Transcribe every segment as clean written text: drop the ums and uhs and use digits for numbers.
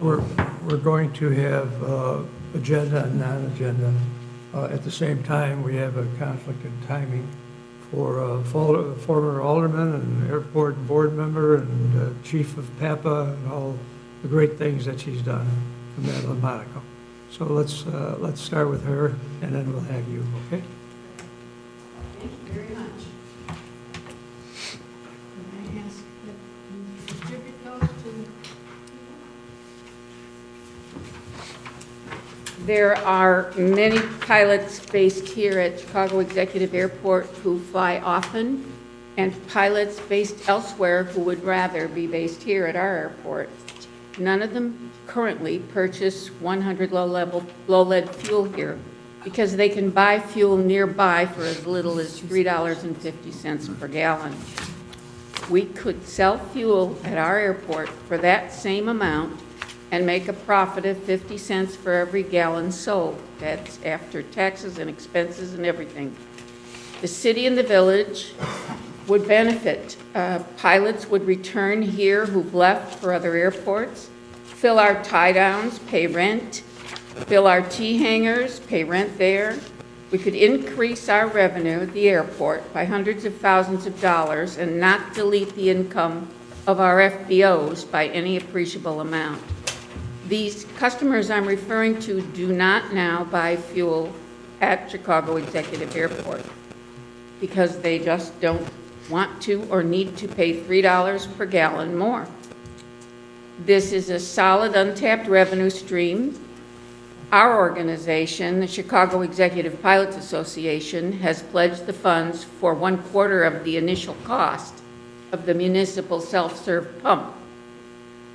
We're going to have agenda and non-agenda. At the same time, we have a conflict in timing for former alderman and airport board member and chief of PAPA and all the great things that she's done, Madeline Monaco. So let's start with her, and then we'll have you, okay? Thank you very much. Can I ask that you distribute those to? There are many pilots based here at Chicago Executive Airport who fly often, and pilots based elsewhere who would rather be based here at our airport. None of them currently purchase 100 low lead fuel here because they can buy fuel nearby for as little as $3.50 per gallon. We could sell fuel at our airport for that same amount and make a profit of 50 cents for every gallon sold. That's after taxes and expenses and everything. The city and the village would benefit. Pilots would return here who've left for other airports, fill our tie downs, pay rent, fill our T hangars, pay rent there. We could increase our revenue at the airport by hundreds of thousands of dollars and not delete the income of our FBOs by any appreciable amount. These customers I'm referring to do not now buy fuel at Chicago Executive Airport because they just don't want to or need to pay $3 per gallon more. This is a solid untapped revenue stream. Our organization, the Chicago Executive Pilots Association, has pledged the funds for 1/4 of the initial cost of the municipal self-serve pump.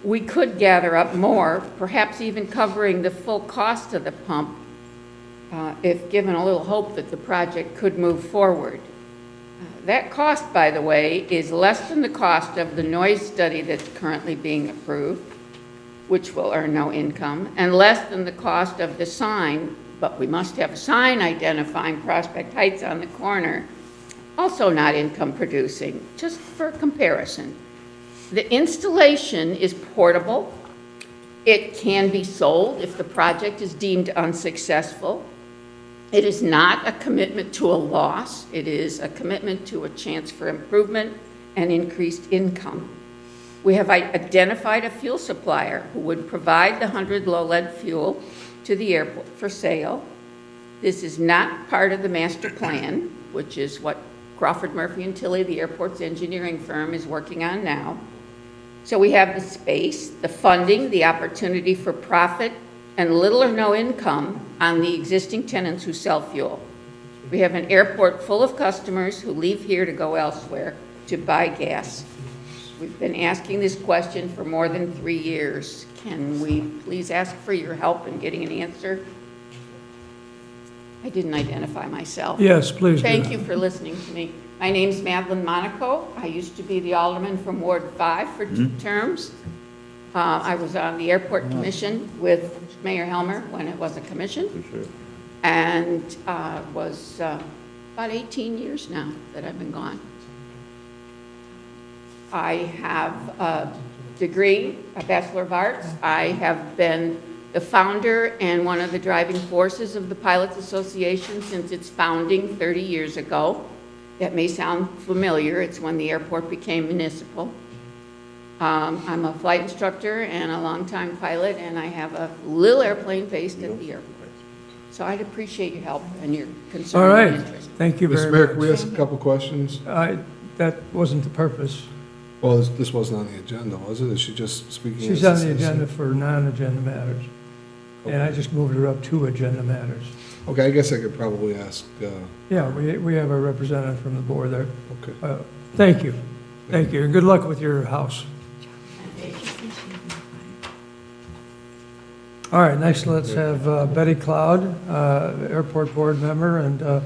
We could gather up more, perhaps even covering the full cost of the pump, if given a little hope that the project could move forward. That cost, by the way, is less than the cost of the noise study that's currently being approved, which will earn no income, and less than the cost of the sign, but we must have a sign identifying Prospect Heights on the corner, also not income producing, just for comparison. The installation is portable. It can be sold if the project is deemed unsuccessful. It is not a commitment to a loss. It is a commitment to a chance for improvement and increased income. We have identified a fuel supplier who would provide the 100 low lead fuel to the airport for sale. This is not part of the master plan, which is what Crawford Murphy and Tilley, the airport's engineering firm, is working on now. So we have the space, the funding, the opportunity for profit, and little or no income on the existing tenants who sell fuel. We have an airport full of customers who leave here to go elsewhere to buy gas. We've been asking this question for more than 3 years. Can we please ask for your help in getting an answer? I didn't identify myself. Yes, please do. Thank you for listening to me. My name's Madeline Monaco. I used to be the alderman from Ward 5 for 2 terms. I was on the airport commission with Mayor Helmer when it was a commission, and was about 18 years now that I've been gone. I have a degree, a Bachelor of Arts. I have been the founder and one of the driving forces of the Pilots Association since its founding 30 years ago. That may sound familiar. It's when the airport became municipal. I'm a flight instructor and a longtime pilot, and I have a little airplane based at the airport. So I'd appreciate your help and your concern All right. and interest. Thank you very Mr. Mayor, much. can we ask a couple questions? That wasn't the purpose. Well, this wasn't on the agenda, was it? Is she just speaking? She's as on a the citizen? agenda for non-agenda matters, and I just moved her up to agenda matters. Okay, I guess I could probably ask, Yeah, we have a representative from the board there. okay. Thank you. Thank you, and good luck with your house. All right, next let's have Betty Cloud, airport board member, and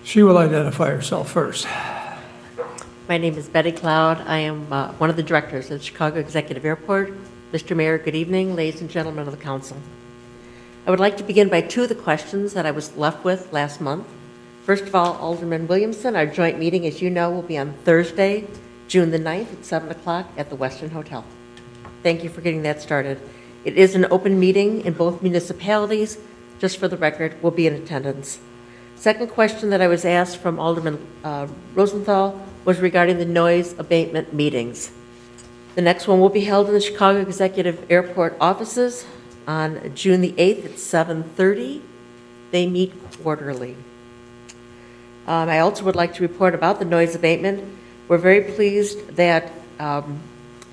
she will identify herself first. My name is Betty Cloud. I am one of the directors at Chicago Executive Airport. Mr. Mayor, good evening, ladies and gentlemen of the council. I would like to begin by 2 of the questions that I was left with last month. First of all, Alderman Williamson, our joint meeting, as you know, will be on Thursday, June the 9th at 7 o'clock at the Western Hotel. Thank you for getting that started. It is an open meeting in both municipalities. Just for the record, we'll be in attendance. Second question that I was asked from Alderman Rosenthal was regarding the noise abatement meetings. The next one will be held in the Chicago Executive Airport offices on June the 8th at 7:30. They meet quarterly. I also would like to report about the noise abatement. We're very pleased that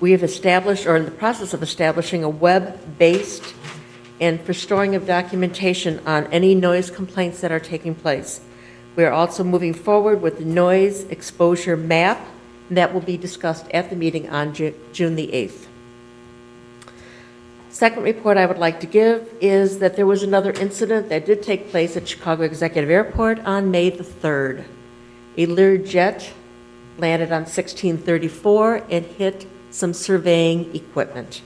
we have established, or in the process of establishing, a web-based and for storing of documentation on any noise complaints that are taking place. We are also moving forward with the noise exposure map that will be discussed at the meeting on June the 8th. Second report I would like to give is that there was another incident that did take place at Chicago Executive Airport on May the 3rd. A Learjet landed on 1634 and hit some surveying equipment.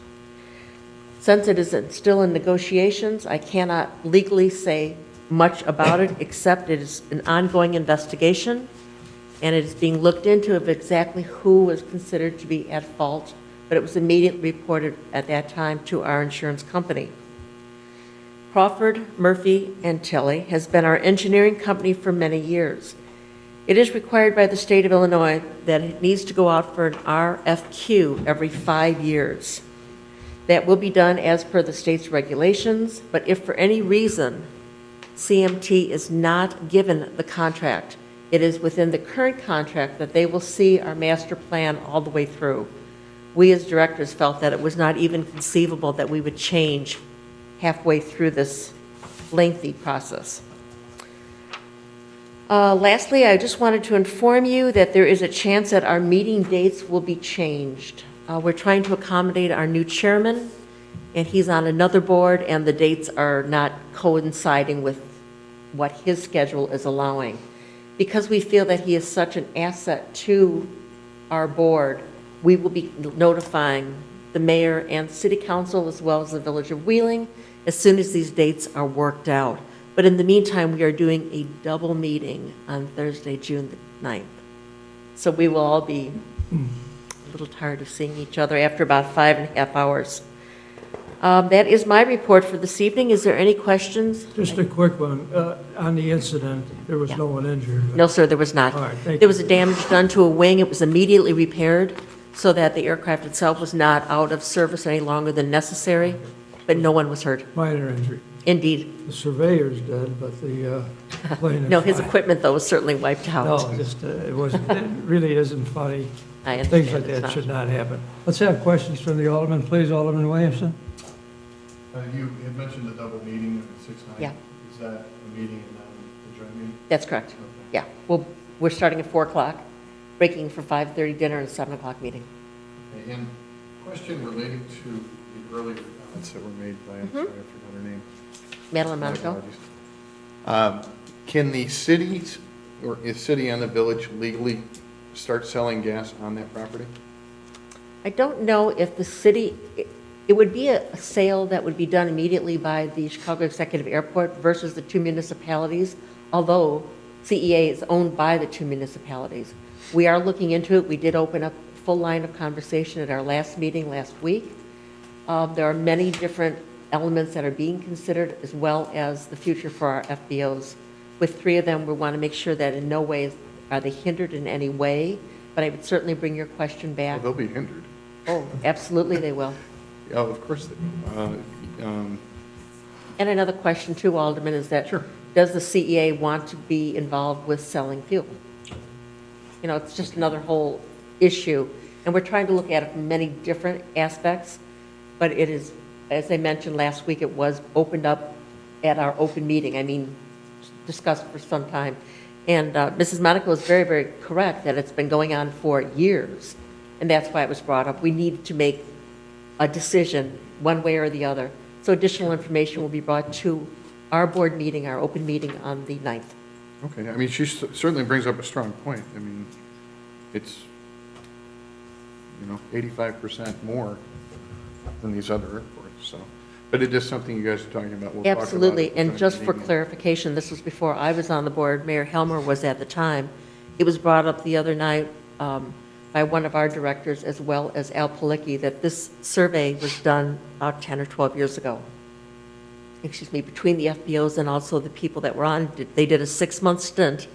Since it is still in negotiations, I cannot legally say much about it, except it is an ongoing investigation, and it is being looked into of exactly who was considered to be at fault, but it was immediately reported at that time to our insurance company. Crawford, Murphy, and Tilley has been our engineering company for many years. It is required by the state of Illinois that it needs to go out for an RFQ every 5 years. That will be done as per the state's regulations, but if for any reason CMT is not given the contract, it is within the current contract that they will see our master plan all the way through. We as directors felt that it was not even conceivable that we would change halfway through this lengthy process. Lastly, I just wanted to inform you that there is a chance that our meeting dates will be changed. We're trying to accommodate our new chairman, and he's on another board, and the dates are not coinciding with what his schedule is allowing. Because we feel that he is such an asset to our board, we will be notifying the mayor and city council as well as the village of Wheeling as soon as these dates are worked out. But in the meantime, we are doing a double meeting on Thursday, June the 9th. So we will all be a little tired of seeing each other after about 5.5 hours. That is my report for this evening. Is there any questions? Just a quick one. On the incident, there was no one injured. No, sir, there was not. All right, thank There you. was a damage done to a wing. It was immediately repaired so that the aircraft itself was not out of service any longer than necessary, but no one was hurt. Minor injury. Indeed. The surveyor's dead, but the plane is No, his fine. equipment, though, was certainly wiped out. No, just, it wasn't, it really isn't funny. I Things understand like it's that not. should not happen. Let's have questions from the Alderman, please. Alderman Williamson? You had mentioned the double meeting at 6:09. Yeah. Is that a meeting and then the joint meeting? That's correct. Okay. Yeah. Well, we're starting at 4 o'clock, breaking for 5:30 dinner and 7 o'clock meeting. Okay, and question related to the earlier comments that were made by, I'm sorry, I forgot her name. Madeline My Monaco? apologies. Can the cities, or is city and the village legally start selling gas on that property? I don't know if the city, it would be a sale that would be done immediately by the Chicago Executive Airport versus the two municipalities, although CEA is owned by the two municipalities. We are looking into it. We did open up a full line of conversation at our last meeting last week. There are many different elements that are being considered, as well as the future for our FBOs. With 3 of them, we want to make sure that in no way are they hindered in any way, but I would certainly bring your question Well, back. they'll be hindered. Oh, absolutely they will. Yeah, of course they will. And another question too, Alderman, is that, Sure. does the CEA want to be involved with selling fuel? You know, it's just another whole issue, and we're trying to look at it from many different aspects, but it is, as I mentioned last week, it was opened up at our open meeting, discussed for some time. And Mrs. Monaco is very, very correct that it's been going on for years, and that's why it was brought up. We need to make a decision one way or the other. So additional information will be brought to our board meeting, our open meeting on the 9th. Okay, I mean, she certainly brings up a strong point. I mean, it's, 85% more than these other airports, so. But it is something you guys are talking about. We'll talk about it Absolutely, at the and joint just for meeting. clarification, this was before I was on the board, Mayor Helmer was at the time. It was brought up the other night by one of our directors as well as Al Palicki that this survey was done about 10 or 12 years ago. Excuse me, between the FBOs and also the people that were on, they did a 6-month stint,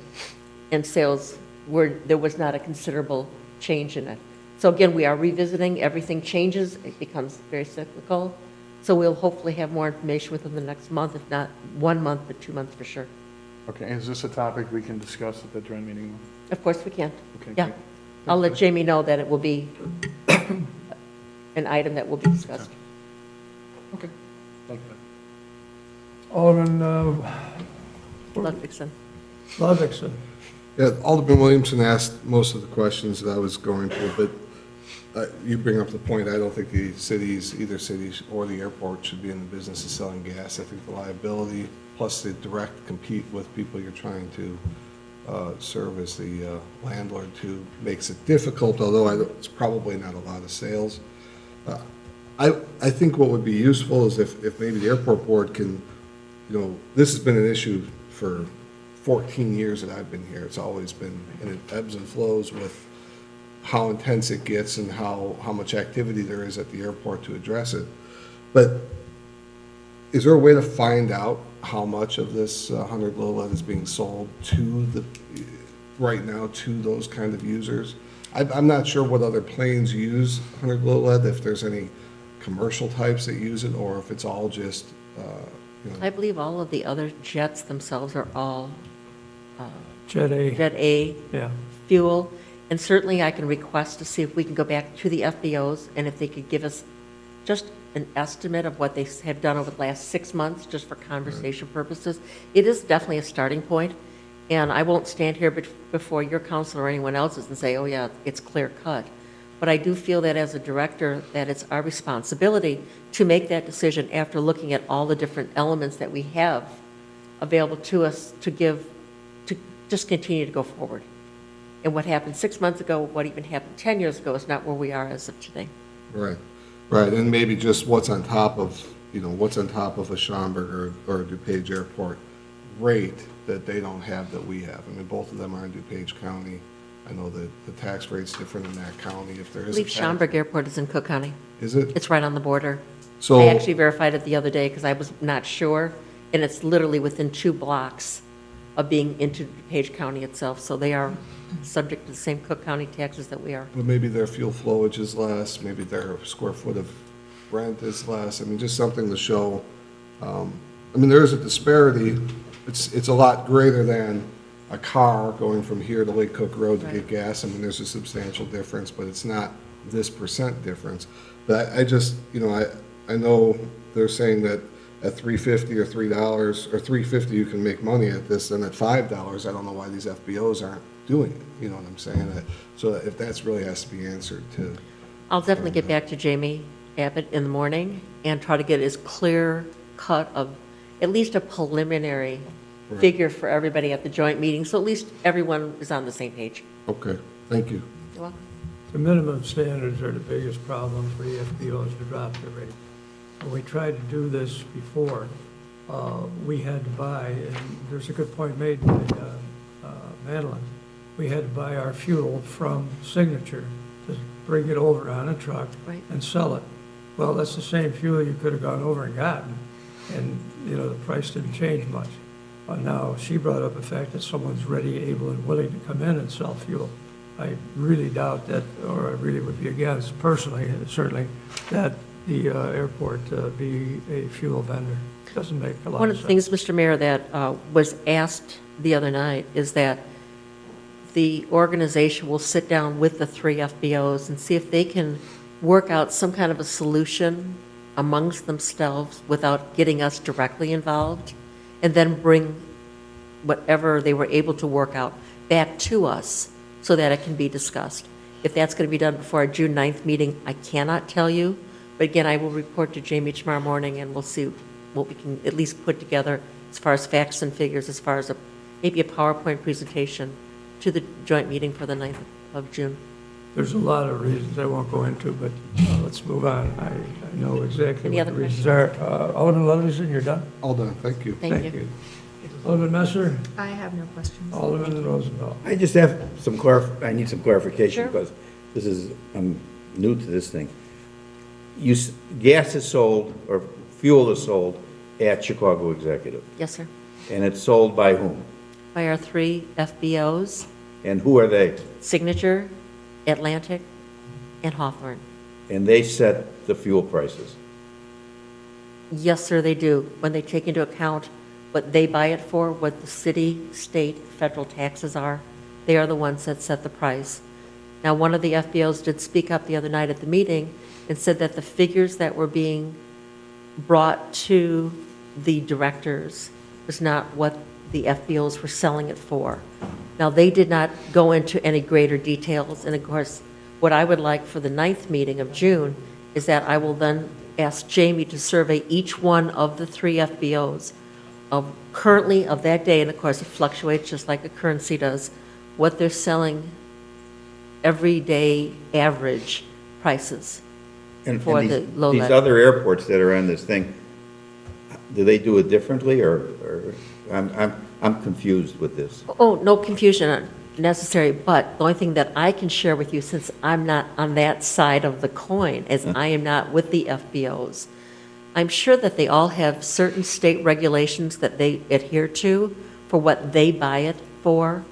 and sales there was not a considerable change in it. So again, we are revisiting, everything changes, it becomes very cyclical. So we'll hopefully have more information within the next month, if not 1 month, but 2 months for sure. Okay, is this a topic we can discuss at the joint meeting? Of course we can. Okay, Yeah. great. I'll let Jamie know that it will be an item that will be discussed. Okay. Thank you. Alderman Ludwigson. Ludwigson. Yeah, Alderman Williamson asked most of the questions that I was going to, but you bring up the point, I don't think the cities, either cities or the airport should be in the business of selling gas. I think the liability, plus the direct compete with people you're trying to serve as the landlord to, makes it difficult, although it's probably not a lot of sales. I think what would be useful is if maybe the airport board can, this has been an issue for 14 years that I've been here. It's always been, and it ebbs and flows with how intense it gets and how much activity there is at the airport to address it. But is there a way to find out how much of this 100 low lead is being sold right now to those kind of users? I'm not sure what other planes use 100 low lead, if there's any commercial types that use it, or if it's all just, I believe all of the other jets themselves are all Jet A. Jet A Yeah. fuel. And certainly I can request to see if we can go back to the FBOs and if they could give us just an estimate of what they have done over the last 6 months, just for conversation purposes. It is definitely a starting point, and I won't stand here before your council or anyone else's and say, oh yeah, it's clear cut. But I do feel that as a director, that it's our responsibility to make that decision after looking at all the different elements that we have available to us to just continue to go forward. And what happened 6 months ago, what even happened 10 years ago is not where we are as of today. right, and maybe just what's on top of, what's on top of a Schaumburg or a DuPage Airport rate that they don't have that we have. I mean, both of them are in DuPage County. I know that the tax rate's different in that county if there I is a believe tax. Schaumburg Airport is in Cook County. Is it? It's right on the border. So, I actually verified it the other day because I was not sure, and it's literally within 2 blocks of being into DuPage County itself, so they are subject to the same Cook County taxes that we are. but maybe their fuel flowage is less, maybe their square foot of rent is less. I mean, just something to show. There is a disparity. It's a lot greater than a car going from here to Lake Cook Road to get gas. I mean, there's a substantial difference, but it's not this % difference. But I just, I know they're saying that at $3.50 or $3 or $3.50 you can make money at this, and at $5, I don't know why these FBOs aren't doing it. You know what I'm saying? So if that's really has to be answered too. I'll definitely get back to Jamie Abbott in the morning and try to get as clear cut of at least a preliminary figure for everybody at the joint meeting, so at least everyone is on the same page. Okay, thank you. You're welcome. The minimum standards are the biggest problem for the FBOs to drop the rate. When we tried to do this before, we had to buy, and there's a good point made by Madeline, we had to buy our fuel from Signature to bring it over on a truck Right. and sell it. Well, that's the same fuel you could have gone over and gotten, and, the price didn't change much. But now, she brought up the fact that someone's ready, able, and willing to come in and sell fuel. I really doubt that, or I really would be against, personally, certainly, that the airport be a fuel vendor. Doesn't make a lot One of of sense. the things, Mr. Mayor, that was asked the other night is that the organization will sit down with the 3 FBOs and see if they can work out some kind of a solution amongst themselves without getting us directly involved, and then bring whatever they were able to work out back to us so that it can be discussed. If that's going to be done before our June 9th meeting, I cannot tell you. But again, I will report to Jamie tomorrow morning, and we'll see what we can at least put together as far as facts and figures, as far as maybe a PowerPoint presentation to the joint meeting for the 9th of June. There's a lot of reasons I won't go into, but let's move on. I know exactly Any what the other reasons are. Alderman Ludwigson, you're done? All done, thank you. Thank you. Alderman Messer, I have no questions. Alderman Rosendahl. I just have I need some clarification Sure. because I'm new to this thing. Gas is sold, or fuel is sold at Chicago Executive, Yes, sir. and it's sold by whom? By our 3 FBOs, And who are they? Signature, Atlantic, and Hawthorne. And they set the fuel prices. Yes, sir, they do. When they take into account what they buy it for, what the city, state, federal taxes are, they are the ones that set the price. Now, one of the FBOs did speak up the other night at the meeting and said that the figures that were being brought to the directors was not what the FBOs were selling it for. Now, they did not go into any greater details, and of course, what I would like for the 9th meeting of June is that I will then ask Jamie to survey each one of the 3 FBOs of currently of that day, and of course, it fluctuates just like a currency does, what they're selling everyday average prices And for these- the low These lead. other airports that are on this thing, do they do it differently, or I'm confused with this? Oh, no confusion necessary, but the only thing that I can share with you, since I'm not on that side of the coin, as I am not with the FBOs, I'm sure that they all have certain state regulations that they adhere to for what they buy it for.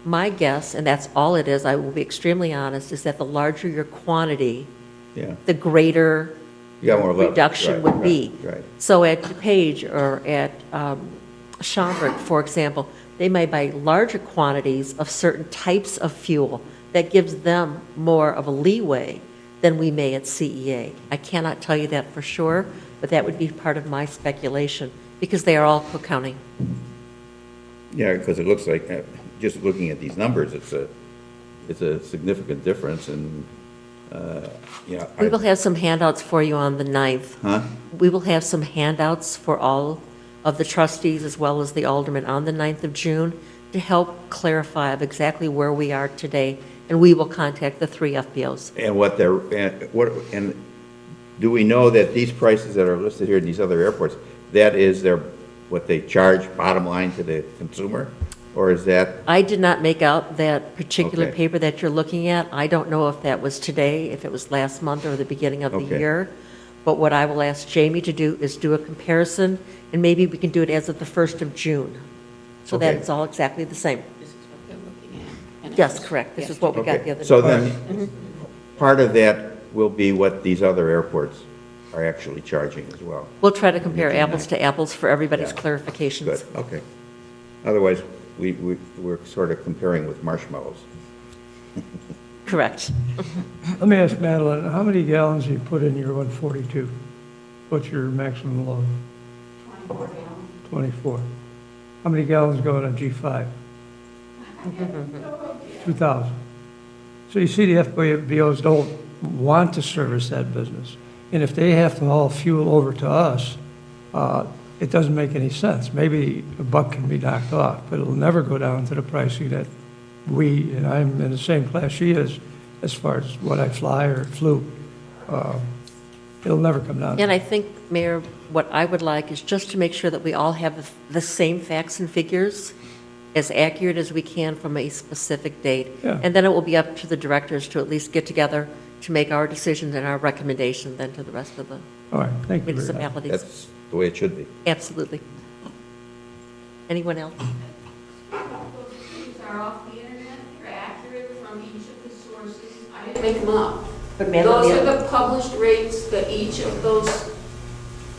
My guess, and that's all it is, I will be extremely honest, is that the larger your quantity, Yeah, the greater you got more leverage. reduction Right, would be. Right. So at DuPage or at Schaumburg, for example, they may buy larger quantities of certain types of fuel that gives them more of a leeway than we may at CEA. I cannot tell you that for sure, but that would be part of my speculation because they are all Cook County. Yeah, because it looks like, just looking at these numbers, it's a significant difference, and, yeah. We will have some handouts for you on the 9th. Huh? We will have some handouts for all of the trustees as well as the aldermen on the 9th of June to help clarify of exactly where we are today, and we will contact the 3 FBOs. And and do we know that these prices that are listed here in these other airports, that is what they charge bottom line to the consumer? Or is that, I did not make out that particular Okay. paper that you're looking at. I don't know if that was today, if it was last month or the beginning of the Okay. year. But what I will ask Jamie to do is do a comparison, and maybe we can do it as of the 1st of June, so that Okay. it's all exactly the same. This is what they're looking at. And Yes, it's- correct. This yeah. is what we got the okay, other so day. then, part of that will be what these other airports are actually charging as well. We'll try to compare apples to apples for everybody's Yeah. clarifications. Good, okay. Otherwise, we're sort of comparing with marshmallows. Correct. Let me ask Madeline, how many gallons do you put in your 142? What's your maximum load? 24 gallons. 24. How many gallons go in a G5? 2,000. So you see, the FBOs don't want to service that business. And if they have to haul fuel over to us, it doesn't make any sense. Maybe a buck can be knocked off, but it'll never go down to the pricing that we, and I'm in the same class she is, as far as what I fly or flew. It'll never come down. And I think, Mayor, what I would like is just to make sure that we all have the same facts and figures, as accurate as we can from a specific date. Yeah. And then it will be up to the directors to at least get together to make our decisions and our recommendation then to the rest of the All right, thank you very much. municipalities. That's the way it should be. Absolutely. Anyone else? Those figures are off the internet, they're accurate from each of the sources. I didn't make them up. But Those are the published rates that each of those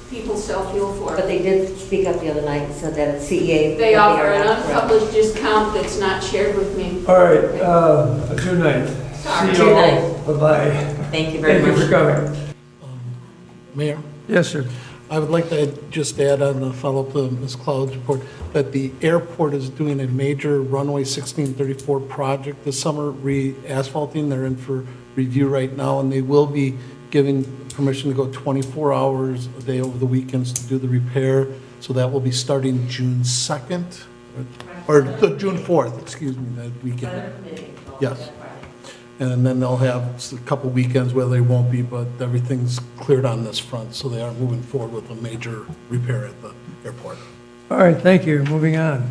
people sell fuel for. But they did speak up the other night and said that at CEA. They that offer are an not correct. unpublished discount that's not shared with me. All right, June 9th. Sorry. See you June all. 9th. Bye-bye. Thank you very Thank you for much. coming. Mayor, Yes, sir. I would like to just add on the follow-up to Ms. Cloud's report, that the airport is doing a major runway 1634 project this summer, re-asphalting. They're in for review right now, and they will be giving permission to go 24 hours a day over the weekends to do the repair. So that will be starting June 2nd, or June 4th, excuse me, that weekend. Yes. And then they'll have a couple weekends where they won't be, but everything's cleared on this front, so they are moving forward with a major repair at the airport. All right, thank you. Moving on.